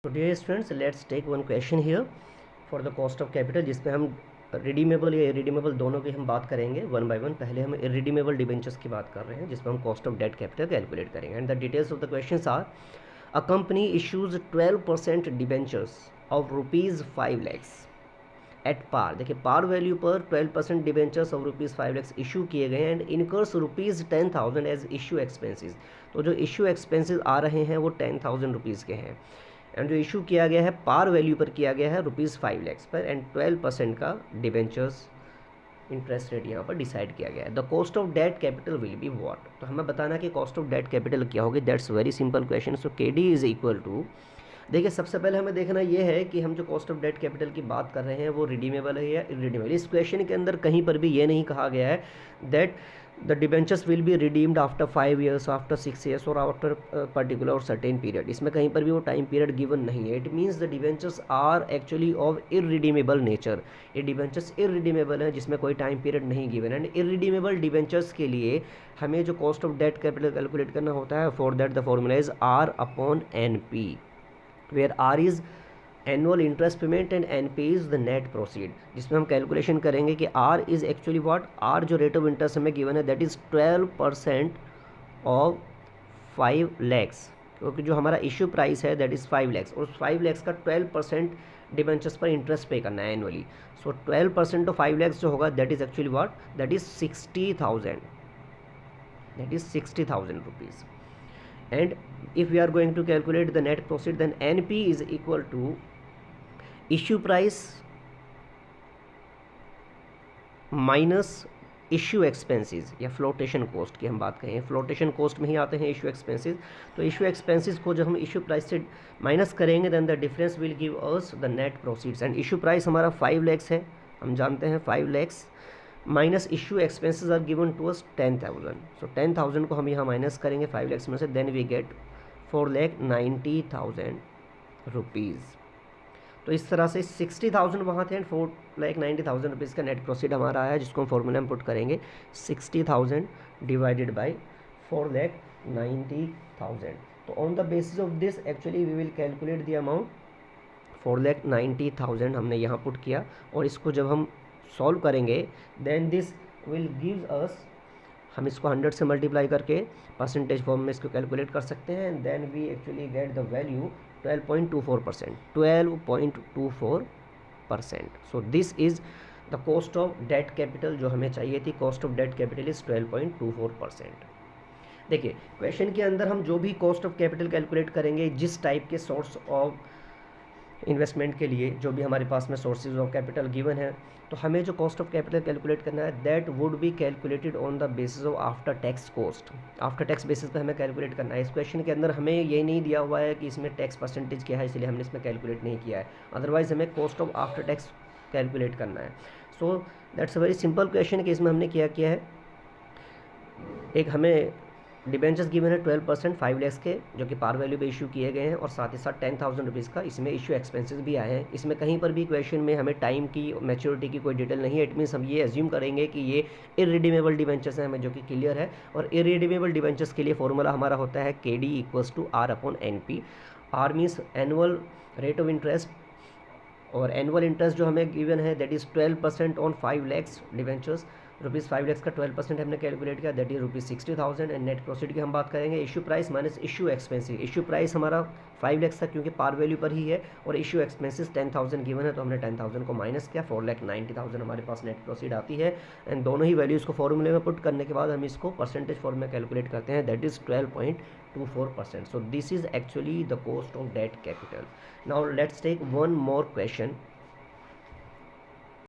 तो dear students, let's take one question here for the cost of capital, जिसमें हम redeemable या irredeemable दोनों की हम बात करेंगे वन बाय वन। पहले हम इरिडीमेबल डिबेंचर्स की बात कर रहे हैं, जिसमें हम cost of debt capital calculate करेंगे। And the details of the questions are: a company issues 12% debentures of ₹5 lakhs at par. देखिए, पार वैल्यू पर 12% डिबेंचर्स ऑफ ₹5 lakhs इशू किए गए and incurs ₹10,000 as issue expenses. तो जो issue expenses आ रहे हैं वो 10,000 रुपीज़ के हैं। एंड जो इशू किया गया है पार वैल्यू पर किया गया है ₹5 lakhs पर, एंड 12% का डिबेंचर्स इंटरेस्ट रेट यहाँ पर डिसाइड किया गया है। The cost of debt capital will be what. तो हमें बताना कि कॉस्ट ऑफ डेट कैपिटल क्या होगी। That's very simple question. So K D is equal to, देखिए सबसे पहले हमें देखना ये है कि हम जो कॉस्ट ऑफ डेट कैपिटल की बात कर रहे हैं वो रिडीमेबल है या इरिडीमेबल। इस क्वेश्चन के अंदर कहीं पर भी ये नहीं कहा गया है that the debentures will be redeemed after 5 years, after 6 years और आफ्टर पर्टिकुलर और सर्टेन पीरियड। इसमें कहीं पर भी वो टाइम पीरियड गिवन नहीं है। It means the debentures are actually of irredeemable nature. ये डिबेंचर्स इरिडीमेबल है जिसमें कोई टाइम पीरियड नहीं गिवन। एंड इरिडीमेबल डिबेंचर्स के लिए हमें जो cost of debt capital calculate करना होता है, for that the formula is R upon N P, where R is annual interest payment and NP is the net proceed, जिसमें हम कैलकुलेशन करेंगे कि R is actually what, R जो rate of interest हमें given है that is 12% of 5 lakhs, क्योंकि जो हमारा इशू प्राइस है दैट इज़ 5 lakhs और 5 lakhs का 12% डिबेंचर्स पर इंटरेस्ट पे करना है एनुअली। सो 12% ऑफ 5 lakhs जो होगा that is actually what, that is 60,000, that is 60,000 rupees. And if we are going to calculate the net profit, then NP is equal to issue price minus issue expenses या flotation cost की हम बात करें। Flotation cost में ही आते हैं issue expenses. तो इशू एक्सपेंसेस को जब हम इशू प्राइस से माइनस करेंगे then the difference will give us the net proceeds. And issue price हमारा 5 lakhs है, हम जानते हैं 5 lakhs minus issue expenses are given to us 10,000। So 10,000 को हम यहाँ माइनस करेंगे 5 lakhs में से, देन वी गेट 4,90,000 रुपीज़। तो इस तरह से 60,000 वहाँ थे एंड 4,90,000 रुपीज़ का नेट प्रोसीड हमारा आया, जिसको हम फॉर्मूला में पुट करेंगे 60,000 डिवाइडेड बाई 4,90,000। तो on the basis of this actually we will calculate the amount. 4,90,000 हमने यहाँ पुट किया और इसको जब हम सॉल्व करेंगे then this will give us, हम इसको 100 से मल्टीप्लाई करके परसेंटेज फॉर्म में इसको कैलकुलेट कर सकते हैं। And then we actually get the value 12.24%, 12.24%। So this is the cost of debt capital जो हमें चाहिए थी। Cost of debt capital is 12.24%। देखिए क्वेश्चन के अंदर हम जो भी कॉस्ट ऑफ कैपिटल कैलकुलेट करेंगे, जिस टाइप के सोर्स ऑफ इन्वेस्टमेंट के लिए जो भी हमारे पास में सोर्सेज ऑफ कैपिटल गिवन है, तो हमें जो कॉस्ट ऑफ कैपिटल कैलकुलेट करना है that would be calculated on the basis of after tax cost. After tax basis पे हमें कैलकुलेट करना है। इस क्वेश्चन के अंदर हमें ये नहीं दिया हुआ है कि इसमें टैक्स परसेंटेज क्या है, इसलिए हमने इसमें कैलकुलेट नहीं किया है। अदरवाइज हमें cost of after tax calculate करना है। So that's a very simple question कि इसमें हमने क्या किया है, एक हमें डिबेंचर्स गिवन है 12% 5 lakhs के, जो कि पार वैल्यू पे इशू किए गए हैं, और साथ ही साथ 10,000 रुपीज़ का इसमें इशू एक्सपेंसेस भी आए हैं। इसमें कहीं पर भी क्वेश्चन में हमें टाइम की, मैच्योरिटी की कोई डिटेल नहीं है। इट मीन्स हम ये एज्यूम करेंगे कि ये इरिडीमेबल डिबेंचर्स हैं, हमें जो कि क्लियर है। और इरिडीमेबल डिबेंचर्स के लिए फॉर्मूला हमारा होता है KD equals to R upon NP। R means annual rate of interest, और एनुअल इंटरेस्ट जो हमें गिवन है that is 12% on 5 lakhs debentures. ₹5 lakhs का 12% हमने कैलकुलेट किया that is ₹60,000। And net proceed की हम बात करेंगे issue price minus issue expenses. Issue price हमारा 5 lakhs था क्योंकि पार वैल्यू पर ही है, और इशू एक्सपेंसिस 10,000 गिवन है, तो हमने 10,000 को माइनस किया, 4,90,000 हमारे पास नेट प्रोसीड आती है। एंड दोनों ही वैल्यूज़ को फॉर्मूले में पुट करने के बाद हम इसको परसेंटेज फॉर्म में कैलकुलेट करते हैं that is 12.24%। So this is actually the cost of debt capital. Now let's take one more question